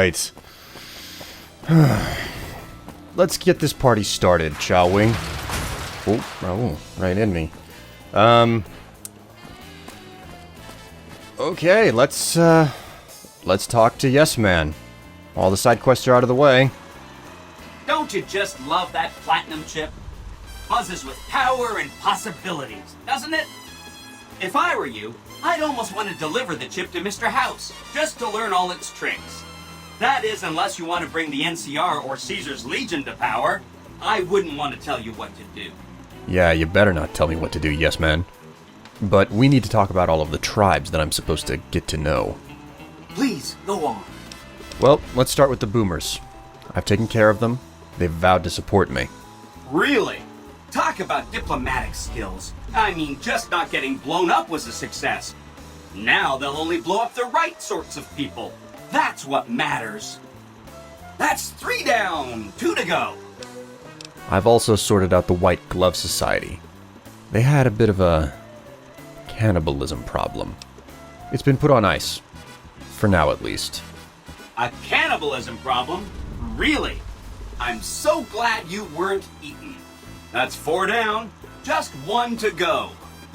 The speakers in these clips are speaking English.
Alright. Let's get this party started, shall we? Oh, right in me. Okay, let's talk to Yes Man. All the side quests are out of the way. Don't you just love that platinum chip? Buzzes with power and possibilities, doesn't it? If I were you, I'd almost want to deliver the chip to Mr. House, just to learn all its tricks. That is, unless you want to bring the NCR or Caesar's Legion to power. I wouldn't want to tell you what to do. Yeah, you better not tell me what to do, Yes Man. But we need to talk about all of the tribes that I'm supposed to get to know. Please, go on. Well, let's start with the Boomers. I've taken care of them. They've vowed to support me. Really? Talk about diplomatic skills. I mean, just not getting blown up was a success. Now they'll only blow up the right sorts of people. That's what matters. That's 3 down, 2 to go. I've also sorted out the White Glove Society. They had a bit of a cannibalism problem. It's been put on ice. For now, at least. A cannibalism problem? Really? I'm so glad you weren't eaten. That's 4 down, just 1 to go.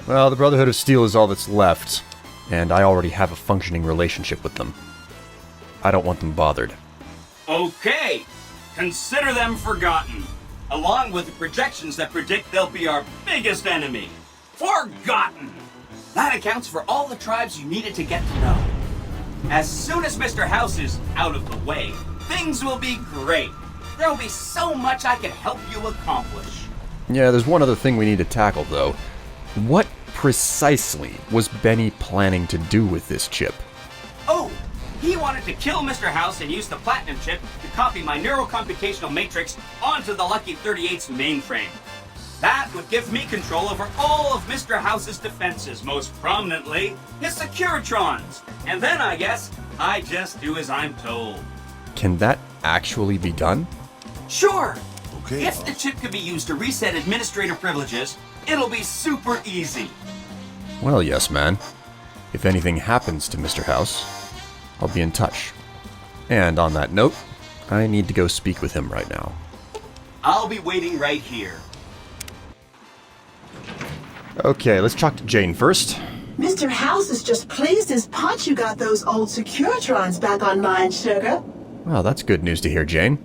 Well, the Brotherhood of Steel is all that's left, and I already have a functioning relationship with them. I don't want them bothered. Okay, consider them forgotten, along with the projections that predict they'll be our biggest enemy. Forgotten! That accounts for all the tribes you needed to get to know. As soon as Mr. House is out of the way, things will be great. There'll be so much I can help you accomplish. Yeah, there's one other thing we need to tackle, though. What precisely was Benny planning to do with this chip? Oh, he wanted to kill Mr. House and use the platinum chip to copy my neurocomputational matrix onto the Lucky 38's mainframe. That would give me control over all of Mr. House's defenses, most prominently his Securitrons. And then, I guess, I just do as I'm told. Can that actually be done? Sure. Okay, If the chip could be used to reset administrator privileges, it'll be super easy. Well, Yes Man. If anything happens to Mr. House, I'll be in touch. And on that note, I need to go speak with him right now. I'll be waiting right here. Okay, let's talk to Jane first. Mr. House is just pleased as punch you got those old Securitrons back online, sugar. Well, that's good news to hear, Jane.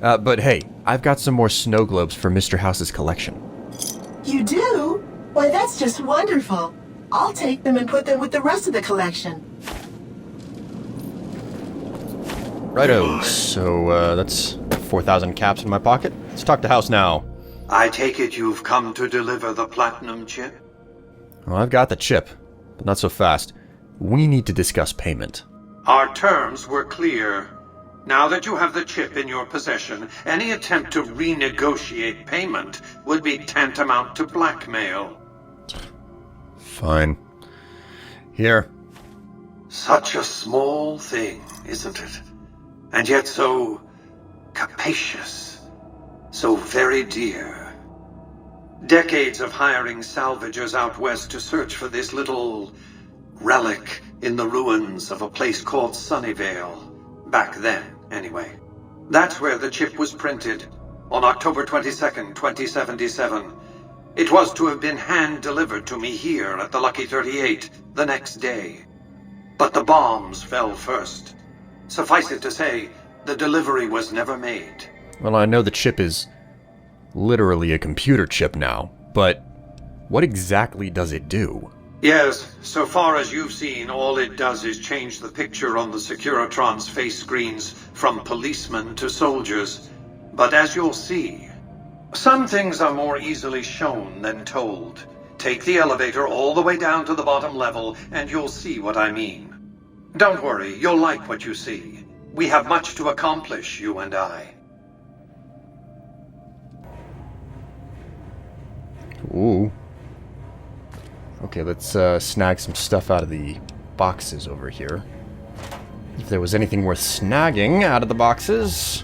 But hey, I've got some more snow globes for Mr. House's collection. You do? Why, that's just wonderful. I'll take them and put them with the rest of the collection. Righto, so that's 4,000 caps in my pocket. Let's talk to House now. I take it you've come to deliver the platinum chip? Well, I've got the chip, but not so fast. We need to discuss payment. Our terms were clear. Now that you have the chip in your possession, any attempt to renegotiate payment would be tantamount to blackmail. Fine. Here. Such a small thing, isn't it? And yet so capacious, so very dear. Decades of hiring salvagers out west to search for this little relic in the ruins of a place called Sunnyvale. Back then, anyway. That's where the chip was printed, on October 22nd, 2077. It was to have been hand-delivered to me here at the Lucky 38 the next day. But the bombs fell first. Suffice it to say, the delivery was never made. Well, I know the chip is literally a computer chip now, but what exactly does it do? Yes, so far as you've seen, all it does is change the picture on the Securitron's face screens from policemen to soldiers. But as you'll see, some things are more easily shown than told. Take the elevator all the way down to the bottom level, and you'll see what I mean. Don't worry, you'll like what you see. We have much to accomplish, you and I. Ooh. Okay, let's snag some stuff out of the boxes over here. If there was anything worth snagging out of the boxes,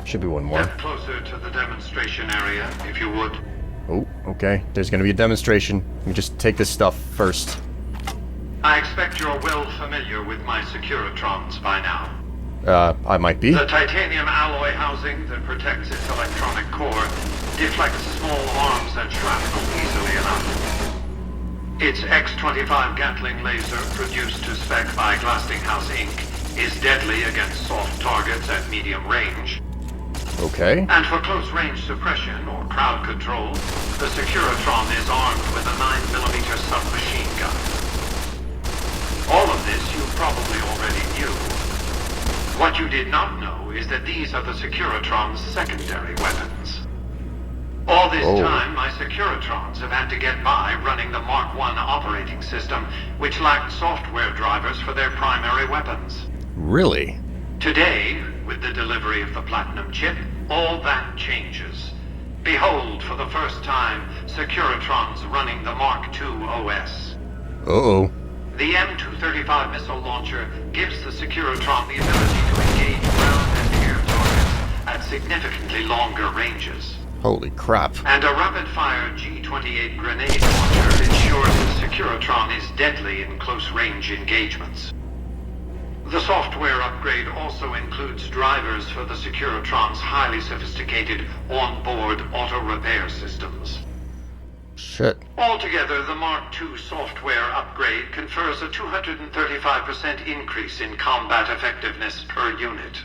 should be one more. Step closer to the demonstration area, if you would. Oh, okay. There's gonna be a demonstration. Let me just take this stuff first. I expect you're well familiar with my Securitrons by now. I might be. The titanium alloy housing that protects its electronic core deflects small arms and shrapnel easily enough. Its X-25 Gatling laser, produced to spec by Glastinghouse Inc., is deadly against soft targets at medium range. Okay. And for close-range suppression or crowd control, the Securitron is armed with a 9mm submachine gun. All of this you probably already knew. What you did not know is that these are the Securitron's secondary weapons. All this time, my Securitrons have had to get by running the Mark I operating system, which lacked software drivers for their primary weapons. Really? Today, with the delivery of the Platinum chip, all that changes. Behold, for the first time, Securitrons running the Mark II OS. Uh-oh. The M235 missile launcher gives the Securitron the ability to engage ground and air targets at significantly longer ranges. Holy crap. And a rapid-fire G-28 grenade launcher ensures the Securitron is deadly in close-range engagements. The software upgrade also includes drivers for the Securitron's highly sophisticated on-board auto-repair systems. Shit. Altogether, the Mark II software upgrade confers a 235% increase in combat effectiveness per unit.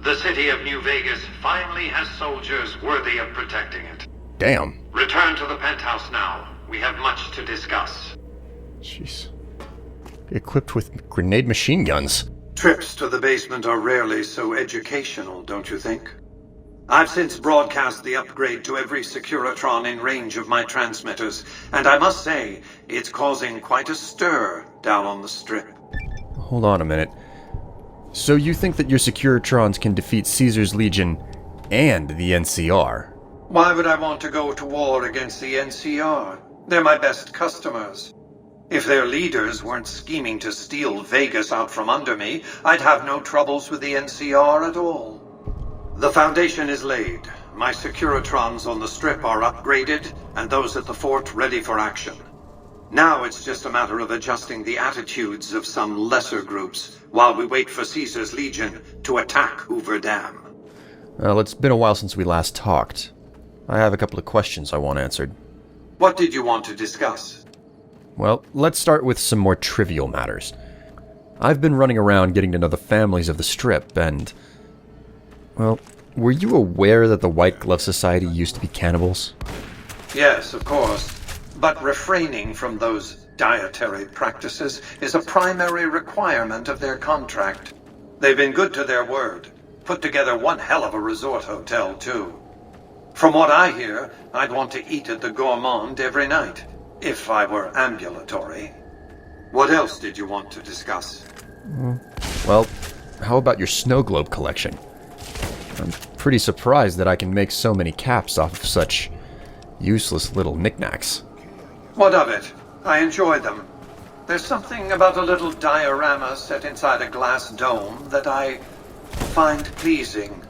The city of New Vegas finally has soldiers worthy of protecting it. Damn. Return to the penthouse now. We have much to discuss. Jeez. Equipped with grenade machine guns. Trips to the basement are rarely so educational, don't you think? I've since broadcast the upgrade to every Securitron in range of my transmitters, and I must say, it's causing quite a stir down on the Strip. Hold on a minute. So you think that your Securitrons can defeat Caesar's Legion and the NCR? Why would I want to go to war against the NCR? They're my best customers. If their leaders weren't scheming to steal Vegas out from under me, I'd have no troubles with the NCR at all. The foundation is laid. My Securitrons on the Strip are upgraded, and those at the fort ready for action. Now it's just a matter of adjusting the attitudes of some lesser groups while we wait for Caesar's Legion to attack Hoover Dam. Well, it's been a while since we last talked. I have a couple of questions I want answered. What did you want to discuss? Well, let's start with some more trivial matters. I've been running around getting to know the families of the Strip, and... well, were you aware that the White Glove Society used to be cannibals? Yes, of course. But refraining from those dietary practices is a primary requirement of their contract. They've been good to their word. Put together one hell of a resort hotel, too. From what I hear, I'd want to eat at the Gourmand every night, if I were ambulatory. What else did you want to discuss? Well, how about your snow globe collection? I'm pretty surprised that I can make so many caps off of such useless little knickknacks. What of it? I enjoy them. There's something about a little diorama set inside a glass dome that I find pleasing.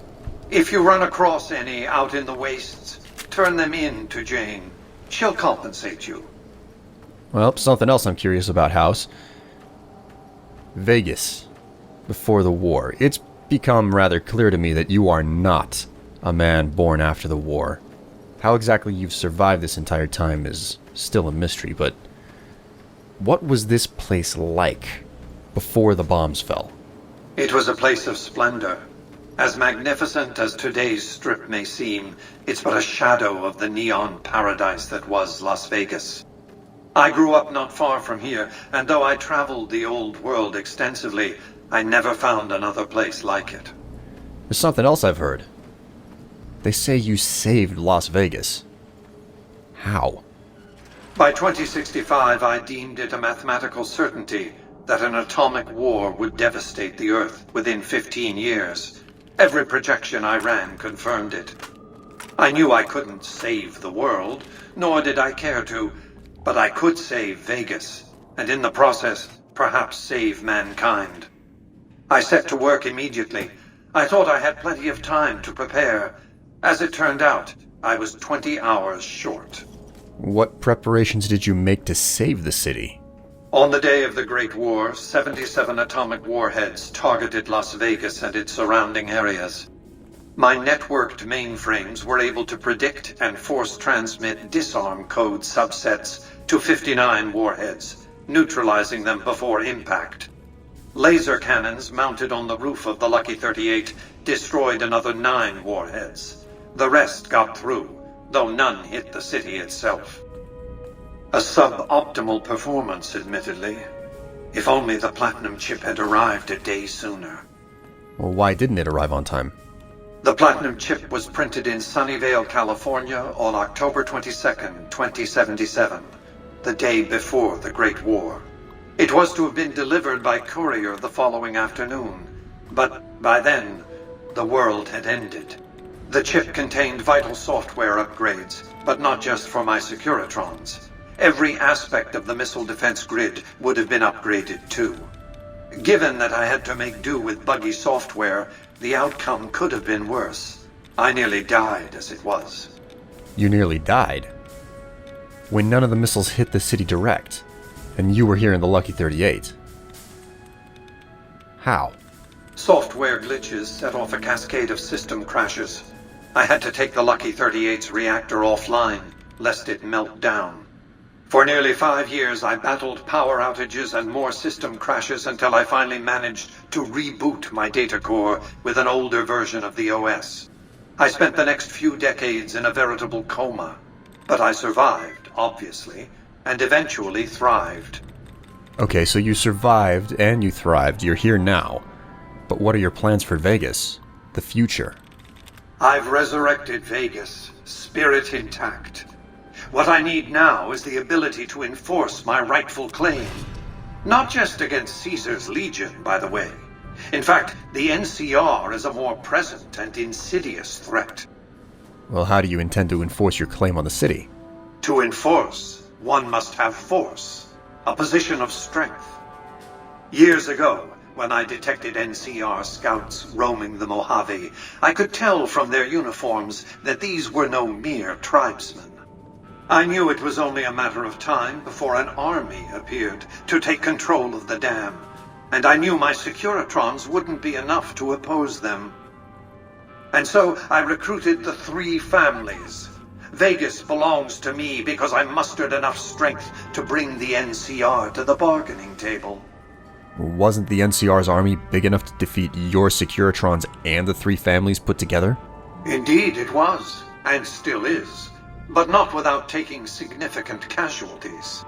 If you run across any out in the wastes, turn them in to Jane. She'll compensate you. Well, something else I'm curious about, House. Vegas. Before the war. It's become rather clear to me that you are not a man born after the war. How exactly you've survived this entire time is still a mystery, but what was this place like before the bombs fell? It was a place of splendor. As magnificent as today's Strip may seem, it's but a shadow of the neon paradise that was Las Vegas. I grew up not far from here, and though I traveled the old world extensively, I never found another place like it. There's something else I've heard. They say you saved Las Vegas. How? By 2065, I deemed it a mathematical certainty that an atomic war would devastate the Earth within 15 years. Every projection I ran confirmed it. I knew I couldn't save the world, nor did I care to, but I could save Vegas, and in the process, perhaps save mankind. I set to work immediately. I thought I had plenty of time to prepare. As it turned out, I was 20 hours short. What preparations did you make to save the city? On the day of the Great War, 77 atomic warheads targeted Las Vegas and its surrounding areas. My networked mainframes were able to predict and force transmit disarm code subsets to 59 warheads, neutralizing them before impact. Laser cannons mounted on the roof of the Lucky 38 destroyed another 9 warheads. The rest got through, though none hit the city itself. A suboptimal performance, admittedly. If only the platinum chip had arrived a day sooner. Well, why didn't it arrive on time? The platinum chip was printed in Sunnyvale, California on October 22nd, 2077, the day before the Great War. It was to have been delivered by courier the following afternoon, but by then, the world had ended. The chip contained vital software upgrades, but not just for my Securitrons. Every aspect of the missile defense grid would have been upgraded too. Given that I had to make do with buggy software, the outcome could have been worse. I nearly died as it was. You nearly died? When none of the missiles hit the city direct, and you were here in the Lucky 38. How? Software glitches set off a cascade of system crashes. I had to take the Lucky 38's reactor offline, lest it melt down. For nearly 5 years, I battled power outages and more system crashes until I finally managed to reboot my data core with an older version of the OS. I spent the next few decades in a veritable coma, but I survived, obviously, and eventually thrived. Okay, so you survived and you thrived. You're here now. But what are your plans for Vegas? The future? I've resurrected Vegas, spirit intact. What I need now is the ability to enforce my rightful claim. Not just against Caesar's Legion, by the way. In fact, the NCR is a more present and insidious threat. Well, how do you intend to enforce your claim on the city? To enforce, one must have force, a position of strength. Years ago, when I detected NCR scouts roaming the Mojave, I could tell from their uniforms that these were no mere tribesmen. I knew it was only a matter of time before an army appeared to take control of the dam, and I knew my Securitrons wouldn't be enough to oppose them. And so I recruited the 3 families. Vegas belongs to me because I mustered enough strength to bring the NCR to the bargaining table. Wasn't the NCR's army big enough to defeat your Securitrons and the 3 families put together? Indeed it was, and still is. But not without taking significant casualties.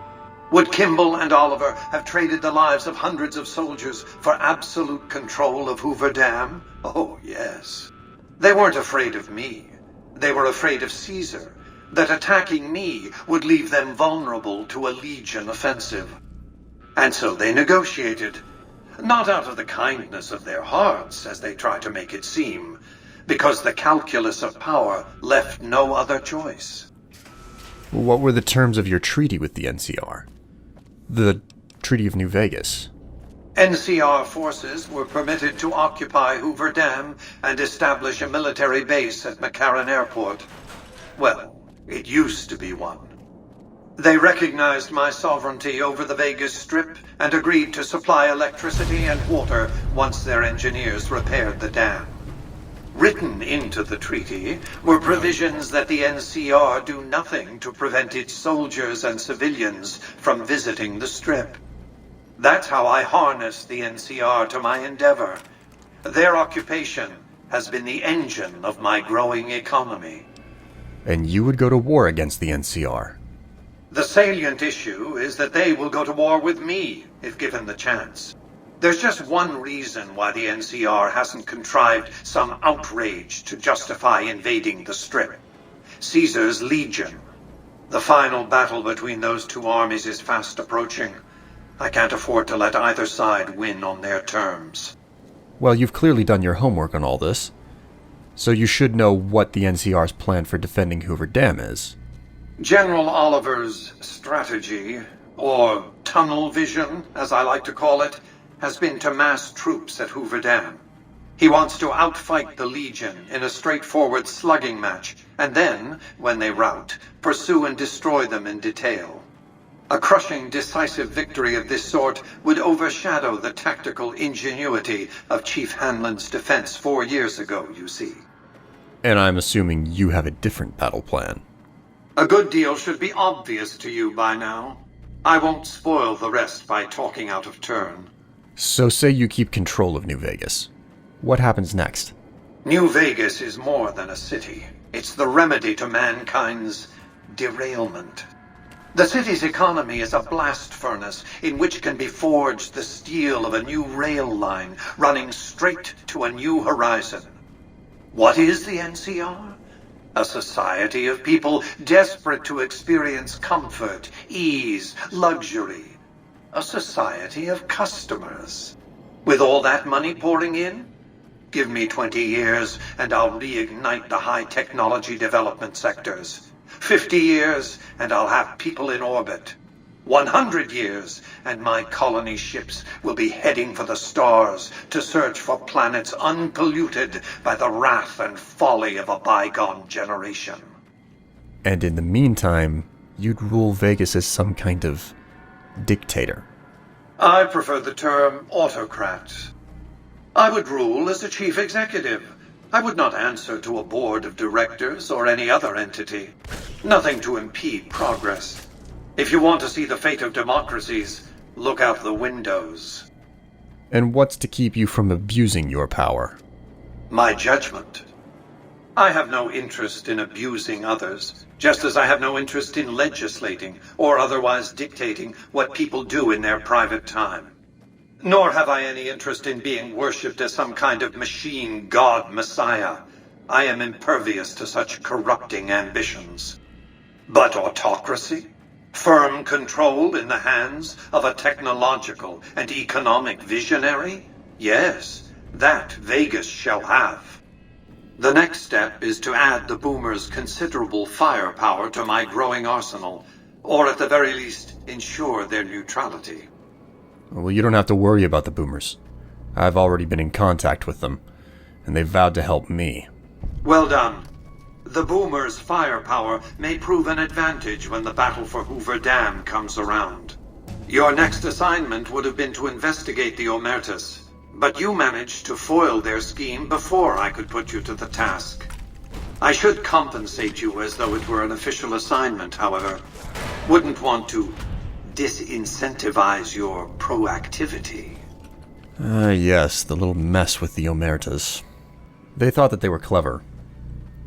Would Kimball and Oliver have traded the lives of hundreds of soldiers for absolute control of Hoover Dam? Oh, yes. They weren't afraid of me. They were afraid of Caesar, that attacking me would leave them vulnerable to a Legion offensive. And so they negotiated. Not out of the kindness of their hearts, as they try to make it seem, because the calculus of power left no other choice. What were the terms of your treaty with the NCR? The Treaty of New Vegas? NCR forces were permitted to occupy Hoover Dam and establish a military base at McCarran Airport. Well, it used to be one. They recognized my sovereignty over the Vegas Strip and agreed to supply electricity and water once their engineers repaired the dam. Written into the treaty were provisions that the NCR do nothing to prevent its soldiers and civilians from visiting the Strip. That's how I harnessed the NCR to my endeavor. Their occupation has been the engine of my growing economy. And you would go to war against the NCR? The salient issue is that they will go to war with me, if given the chance. There's just one reason why the NCR hasn't contrived some outrage to justify invading the Strip. Caesar's Legion. The final battle between those 2 armies is fast approaching. I can't afford to let either side win on their terms. Well, you've clearly done your homework on all this, so you should know what the NCR's plan for defending Hoover Dam is. General Oliver's strategy, or tunnel vision, as I like to call it, has been to mass troops at Hoover Dam. He wants to outfight the Legion in a straightforward slugging match, and then, when they rout, pursue and destroy them in detail. A crushing, decisive victory of this sort would overshadow the tactical ingenuity of Chief Hanlon's defense 4 years ago, you see. And I'm assuming you have a different battle plan. A good deal should be obvious to you by now. I won't spoil the rest by talking out of turn. So say you keep control of New Vegas. What happens next? New Vegas is more than a city. It's the remedy to mankind's derailment. The city's economy is a blast furnace in which can be forged the steel of a new rail line running straight to a new horizon. What is the NCR? A society of people desperate to experience comfort, ease, luxury. A society of customers. With all that money pouring in, give me 20 years and I'll reignite the high technology development sectors. 50 years and I'll have people in orbit. 100 years and my colony ships will be heading for the stars to search for planets unpolluted by the wrath and folly of a bygone generation. And in the meantime, you'd rule Vegas as some kind of dictator. I prefer the term autocrat. I would rule as a chief executive. I would not answer to a board of directors or any other entity. Nothing to impede progress. If you want to see the fate of democracies, look out the windows. And what's to keep you from abusing your power? My judgment. I have no interest in abusing others, just as I have no interest in legislating or otherwise dictating what people do in their private time. Nor have I any interest in being worshipped as some kind of machine god messiah. I am impervious to such corrupting ambitions. But autocracy? Firm control in the hands of a technological and economic visionary? Yes, that Vegas shall have. The next step is to add the Boomers' considerable firepower to my growing arsenal, or at the very least, ensure their neutrality. Well, you don't have to worry about the Boomers. I've already been in contact with them, and they vowed to help me. Well done. The Boomers' firepower may prove an advantage when the battle for Hoover Dam comes around. Your next assignment would have been to investigate the Omertas, but you managed to foil their scheme before I could put you to the task. I should compensate you as though it were an official assignment, however. Wouldn't want to disincentivize your proactivity. Yes, the little mess with the Omertas. They thought that they were clever,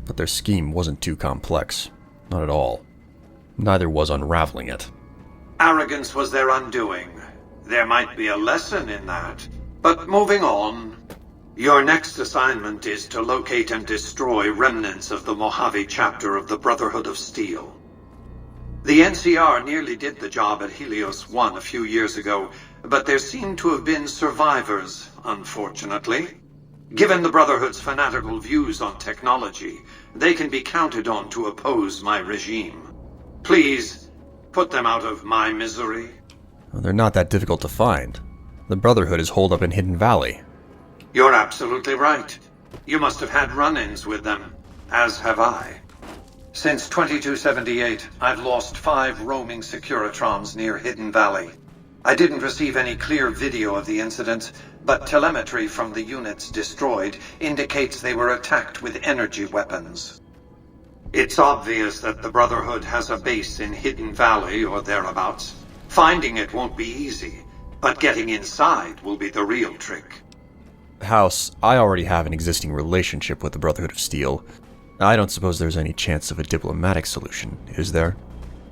but their scheme wasn't too complex. Not at all. Neither was unraveling it. Arrogance was their undoing. There might be a lesson in that. But moving on, your next assignment is to locate and destroy remnants of the Mojave chapter of the Brotherhood of Steel. The NCR nearly did the job at Helios 1 a few years ago, but there seem to have been survivors, unfortunately. Given the Brotherhood's fanatical views on technology, they can be counted on to oppose my regime. Please, put them out of my misery. Well, they're not that difficult to find. The Brotherhood is holed up in Hidden Valley. You're absolutely right. You must have had run-ins with them, as have I. Since 2278, I've lost 5 roaming Securitrons near Hidden Valley. I didn't receive any clear video of the incident, but telemetry from the units destroyed indicates they were attacked with energy weapons. It's obvious that the Brotherhood has a base in Hidden Valley or thereabouts. Finding it won't be easy, but getting inside will be the real trick. House, I already have an existing relationship with the Brotherhood of Steel. I don't suppose there's any chance of a diplomatic solution, is there?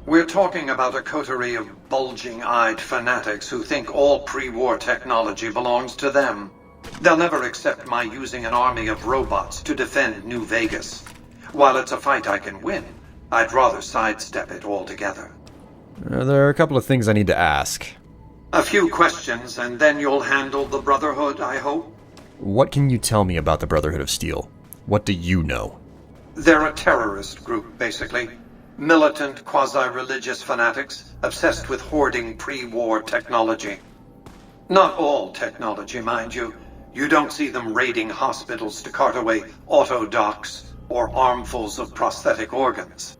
We're talking about a coterie of bulging-eyed fanatics who think all pre-war technology belongs to them. They'll never accept my using an army of robots to defend New Vegas. While it's a fight I can win, I'd rather sidestep it altogether. There are a couple of things I need to ask. A few questions, and then you'll handle the Brotherhood, I hope? What can you tell me about the Brotherhood of Steel? What do you know? They're a terrorist group, basically. Militant, quasi-religious fanatics, obsessed with hoarding pre-war technology. Not all technology, mind you. You don't see them raiding hospitals to cart away auto docks or armfuls of prosthetic organs.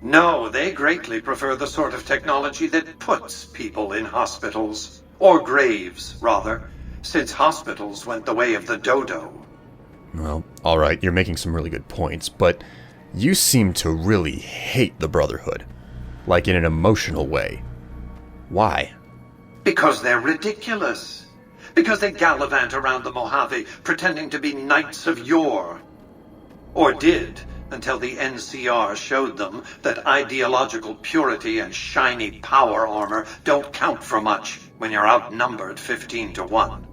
No, they greatly prefer the sort of technology that puts people in hospitals. Or graves, rather, since hospitals went the way of the dodo. Well, alright, you're making some really good points, but you seem to really hate the Brotherhood. Like in an emotional way. Why? Because they're ridiculous. Because they gallivant around the Mojave, pretending to be knights of yore. Or did, until the NCR showed them that ideological purity and shiny power armor don't count for much when you're outnumbered 15-1.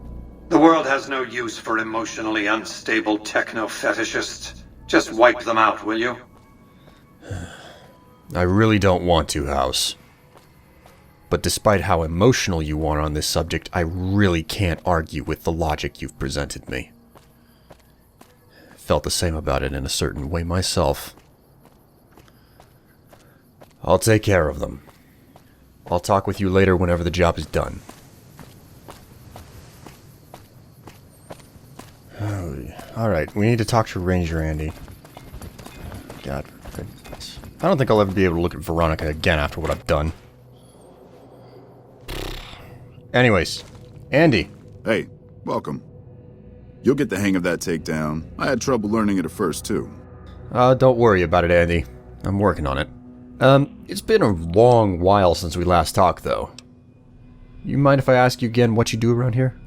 The world has no use for emotionally unstable techno-fetishists. Just wipe them out, will you? I really don't want to, House. But despite how emotional you are on this subject, I really can't argue with the logic you've presented me. Felt the same about it in a certain way myself. I'll take care of them. I'll talk with you later whenever the job is done. Alright, we need to talk to Ranger Andy. God, for goodness. I don't think I'll ever be able to look at Veronica again after what I've done. Anyways, Andy. Hey, welcome. You'll get the hang of that takedown. I had trouble learning it at first, too. Don't worry about it, Andy. I'm working on it. It's been a long while since we last talked, though. You mind if I ask you again what you do around here?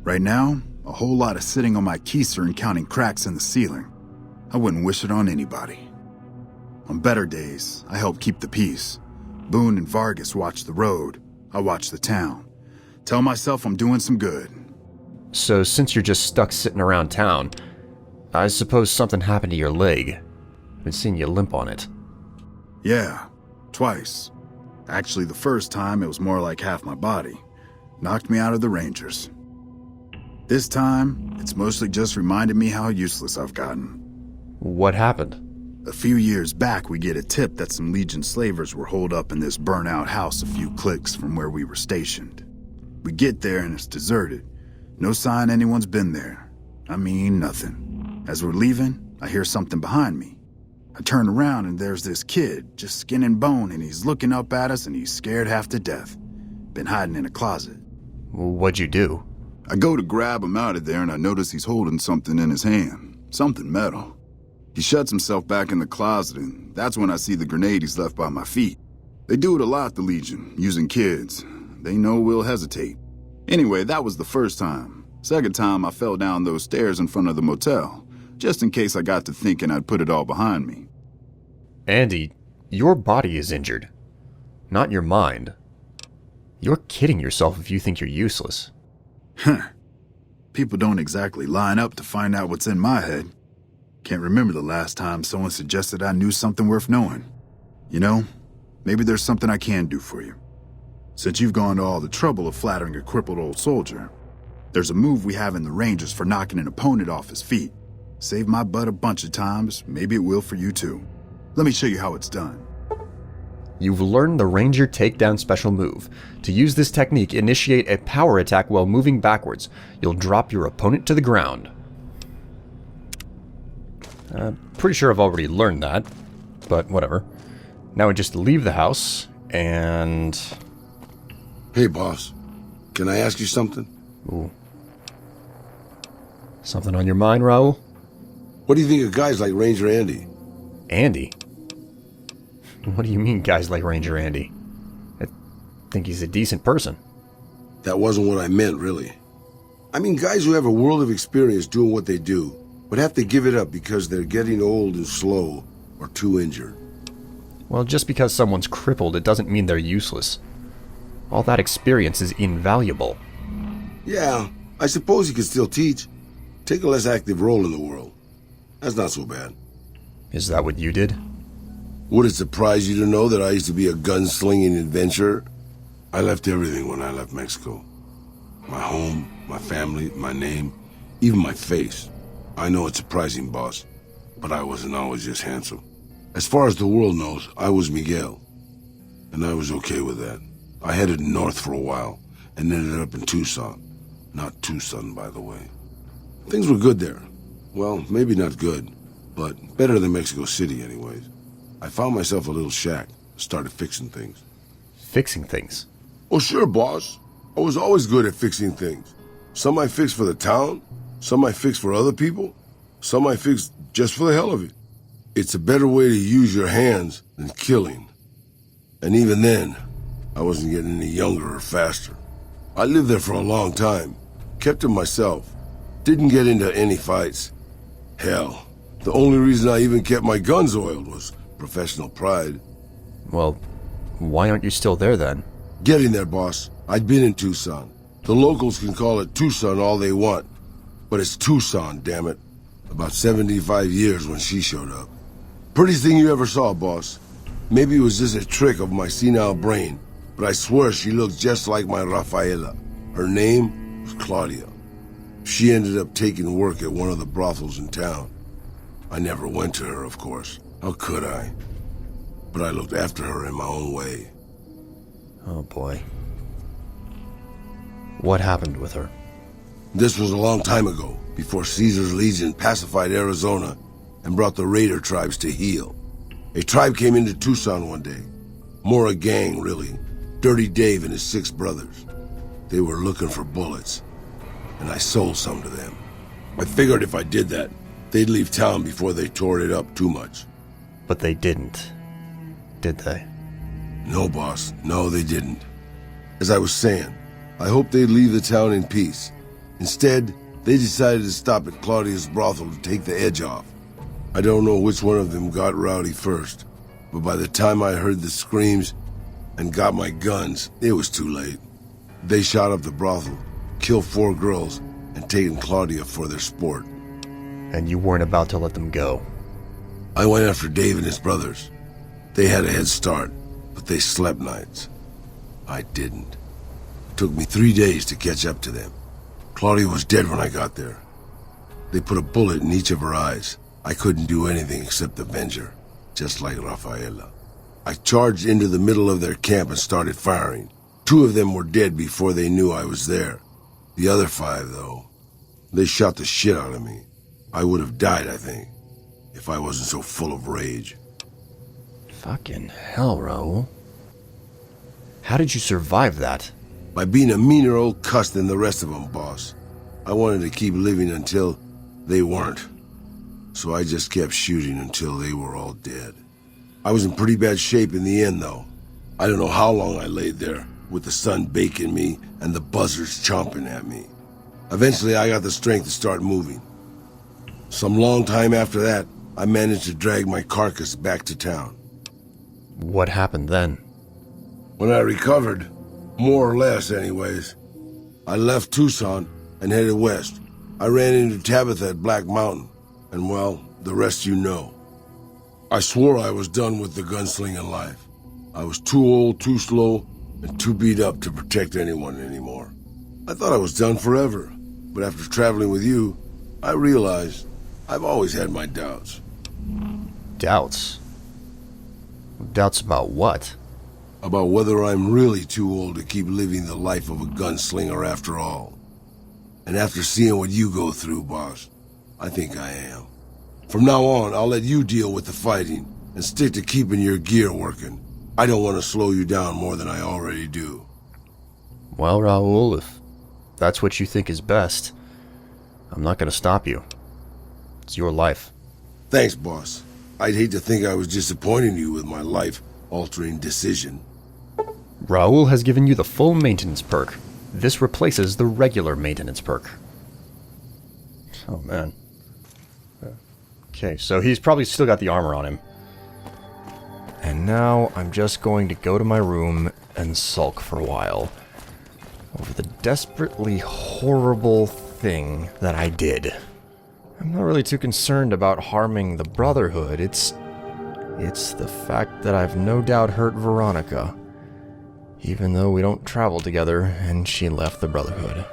Right now, a whole lot of sitting on my keister and counting cracks in the ceiling. I wouldn't wish it on anybody. On better days, I help keep the peace. Boone and Vargas watch the road. I watch the town. Tell myself I'm doing some good. So since you're just stuck sitting around town, I suppose something happened to your leg. I've been seeing you limp on it. Yeah, twice. Actually, the first time it was more like half my body. Knocked me out of the Rangers. This time, it's mostly just reminded me how useless I've gotten. What happened? A few years back, we get a tip that some Legion slavers were holed up in this burnt-out house a few clicks from where we were stationed. We get there and it's deserted. No sign anyone's been there. I mean, nothing. As we're leaving, I hear something behind me. I turn around and there's this kid, just skin and bone, and he's looking up at us and he's scared half to death. Been hiding in a closet. What'd you do? I go to grab him out of there and I notice he's holding something in his hand. Something metal. He shuts himself back in the closet and that's when I see the grenade he's left by my feet. They do it a lot, the Legion, using kids. They know we'll hesitate. Anyway, that was the first time. Second time, I fell down those stairs in front of the motel, just in case I got to thinking I'd put it all behind me. Andy, your body is injured, not your mind. You're kidding yourself if you think you're useless. Huh. People don't exactly line up to find out what's in my head. Can't remember the last time someone suggested I knew something worth knowing. You know, maybe there's something I can do for you. Since you've gone to all the trouble of flattering a crippled old soldier, there's a move we have in the Rangers for knocking an opponent off his feet. Saved my butt a bunch of times, maybe it will for you too. Let me show you how it's done. You've learned the Ranger Takedown special move. To use this technique, initiate a power attack while moving backwards. You'll drop your opponent to the ground. Pretty sure I've already learned that, but whatever. Now we just leave the house, and... Hey, boss. Can I ask you something? Ooh. Something on your mind, Raul? What do you think of guys like Ranger Andy? Andy? What do you mean, guys like Ranger Andy? I think he's a decent person. That wasn't what I meant, really. I mean guys who have a world of experience doing what they do, but have to give it up because they're getting old and slow or too injured. Well, just because someone's crippled, it doesn't mean they're useless. All that experience is invaluable. Yeah, I suppose you could still teach. Take a less active role in the world. That's not so bad. Is that what you did? Would it surprise you to know that I used to be a gunslinging adventurer? I left everything when I left Mexico. My home, my family, my name, even my face. I know it's surprising, boss, but I wasn't always just handsome. As far as the world knows, I was Miguel, and I was okay with that. I headed north for a while, and ended up in Tucson. Not Tucson, by the way. Things were good there. Well, maybe not good, but better than Mexico City anyways. I found myself a little shack, started fixing things. Fixing things? Oh, sure, boss. I was always good at fixing things. Some I fixed for the town, some I fixed for other people, some I fixed just for the hell of it. It's a better way to use your hands than killing. And even then, I wasn't getting any younger or faster. I lived there for a long time, kept to myself, didn't get into any fights. Hell, the only reason I even kept my guns oiled was professional pride. Well, why aren't you still there then? Getting there, boss. I'd been in Tucson. The locals can call it Tucson all they want, but it's Tucson, damn it. About 75 years when she showed up. Prettiest thing you ever saw, boss. Maybe it was just a trick of my senile brain, but I swear she looked just like my Rafaela. Her name was Claudia. She ended up taking work at one of the brothels in town. I never went to her, of course. How could I? But I looked after her in my own way. Oh boy. What happened with her? This was a long time ago, before Caesar's Legion pacified Arizona and brought the raider tribes to heel. A tribe came into Tucson one day. More a gang, really. Dirty Dave and his 6 brothers. They were looking for bullets, and I sold some to them. I figured if I did that, they'd leave town before they tore it up too much. But they didn't, did they? No, boss. No, they didn't. As I was saying, I hoped they'd leave the town in peace. Instead, they decided to stop at Claudia's brothel to take the edge off. I don't know which one of them got rowdy first, but by the time I heard the screams and got my guns, it was too late. They shot up the brothel, killed 4 girls, and taken Claudia for their sport. And you weren't about to let them go? I went after Dave and his brothers. They had a head start, but they slept nights. I didn't. It took me 3 days to catch up to them. Claudia was dead when I got there. They put a bullet in each of her eyes. I couldn't do anything except avenge her, just like Rafaela. I charged into the middle of their camp and started firing. 2 of them were dead before they knew I was there. The other 5, though, they shot the shit out of me. I would have died, I think, if I wasn't so full of rage. Fucking hell, Raul. How did you survive that? By being a meaner old cuss than the rest of them, boss. I wanted to keep living until they weren't. So I just kept shooting until they were all dead. I was in pretty bad shape in the end, though. I don't know how long I laid there, with the sun baking me and the buzzards chomping at me. Eventually, I got the strength to start moving. Some long time after that, I managed to drag my carcass back to town. What happened then? When I recovered, more or less anyways, I left Tucson and headed west. I ran into Tabitha at Black Mountain, and well, the rest you know. I swore I was done with the gunslinging life. I was too old, too slow, and too beat up to protect anyone anymore. I thought I was done forever, but after traveling with you, I realized I've always had my doubts. Doubts? Doubts about what? About whether I'm really too old to keep living the life of a gunslinger after all. And after seeing what you go through, boss, I think I am. From now on, I'll let you deal with the fighting and stick to keeping your gear working. I don't want to slow you down more than I already do. Well, Raul, if that's what you think is best, I'm not going to stop you. It's your life. Thanks, boss. I'd hate to think I was disappointing you with my life-altering decision. Raul has given you the full maintenance perk. This replaces the regular maintenance perk. Oh, man. Okay, so he's probably still got the armor on him. And now I'm just going to go to my room and sulk for a while over the desperately horrible thing that I did. I'm not really too concerned about harming the Brotherhood. It's the fact that I've no doubt hurt Veronica, even though we don't travel together and she left the Brotherhood.